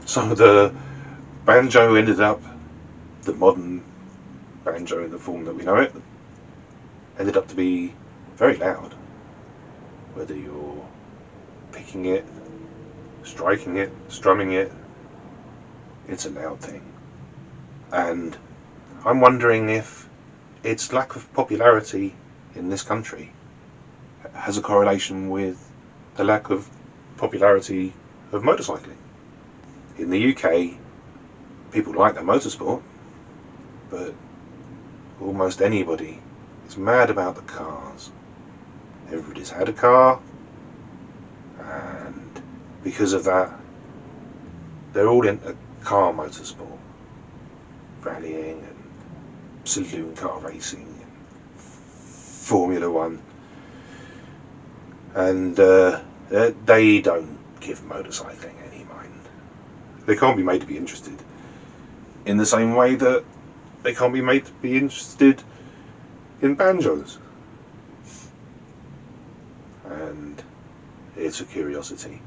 So the banjo ended up, the modern banjo in the form that we know it, ended up to be very loud. Whether you're picking it, striking it, strumming it, it's a loud thing. And I'm wondering if its lack of popularity in this country has a correlation with the lack of popularity of motorcycling. In the UK, people like their motorsport, but almost anybody is mad about the cars. Everybody's had a car, and because of that, they're all into car motorsport, rallying and saloon car racing and Formula One, and they don't give motorcycling any mind. They can't be made to be interested in the same way that they can't be made to be interested in banjos. And it's a curiosity.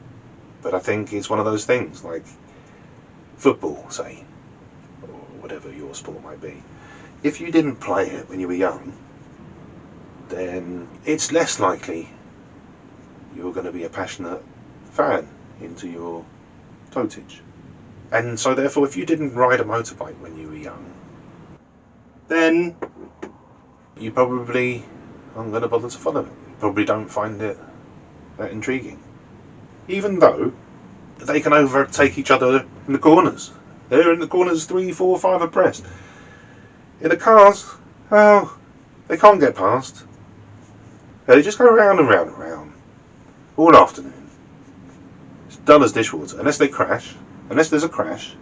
But I think it's one of those things, like football, say, or whatever your sport might be. If you didn't play it when you were young, then it's less likely you're going to be a passionate fan into your dotage. And so therefore, if you didn't ride a motorbike when you were young, then you probably aren't going to bother to follow it. You probably don't find it that intriguing. Even though they can overtake each other in the corners. They're in the corners 3, 4, 5 abreast. In the cars, oh, they can't get past. They just go round and round and round all afternoon. It's dull as dishwater, unless they crash. Unless there's a crash.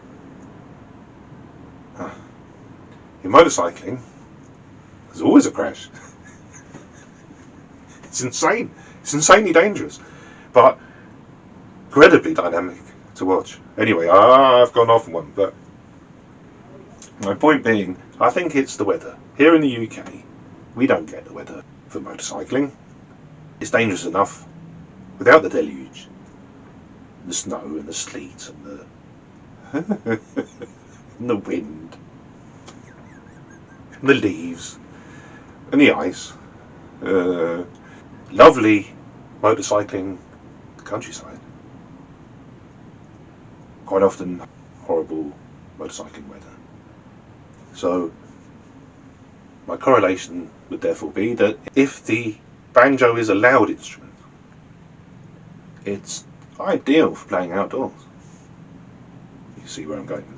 In motorcycling, there's always a crash. It's insane. It's insanely dangerous, but incredibly dynamic to watch. Anyway, I've gone off on one, but my point being, I think it's the weather. Here in the UK, we don't get the weather for motorcycling. It's dangerous enough without the deluge, the snow and the sleet and the and the wind, and the leaves and the ice. Lovely motorcycling countryside. Quite often horrible motorcycling weather. So my correlation would therefore be that if the banjo is a loud instrument, it's ideal for playing outdoors. You see where I'm going with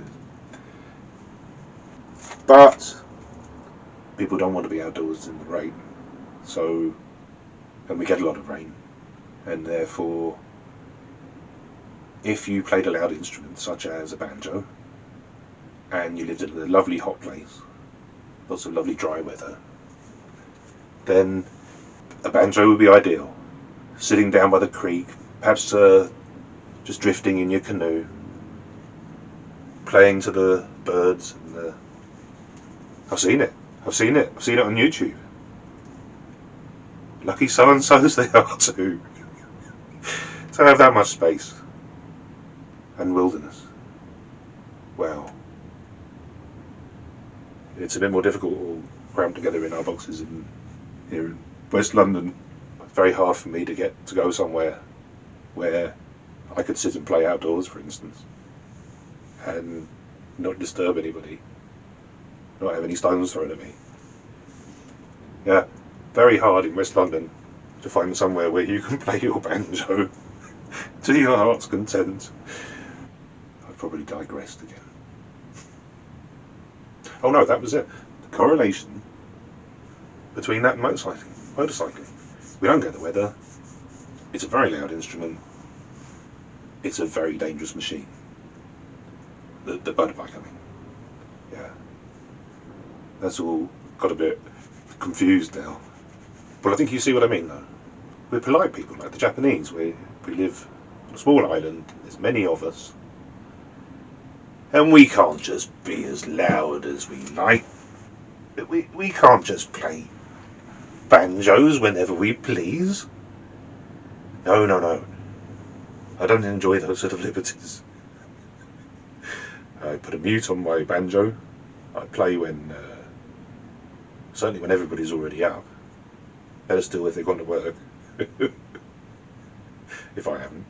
this. But people don't want to be outdoors in the rain. So, and we get a lot of rain. And therefore, if you played a loud instrument such as a banjo, and you lived in a lovely hot place, lots of lovely dry weather, then a banjo would be ideal. Sitting down by the creek, perhaps just drifting in your canoe, playing to the birds and the... I've seen it on YouTube. Lucky so-and-sos they are too, to have that much space and wilderness. Well, it's a bit more difficult all crammed together in our boxes here in West London. It's very hard for me to get to go somewhere where I could sit and play outdoors, for instance, and not disturb anybody, not have any stones thrown at me. Yeah, very hard in West London to find somewhere where you can play your banjo to your heart's content. I've probably digressed again. Oh no, that was it. The correlation between that and motorcycling. We don't get the weather. It's a very loud instrument. It's a very dangerous machine. The motorbike, I mean. Yeah. That's all got a bit confused now. But I think you see what I mean, though. We're polite people, like the Japanese. We live on a small island. There's many of us. And we can't just be as loud as we like. We can't just play banjos whenever we please. No. I don't enjoy those sort of liberties. I put a mute on my banjo. I play when, certainly when everybody's already up. Better still if they've gone to work, if I haven't.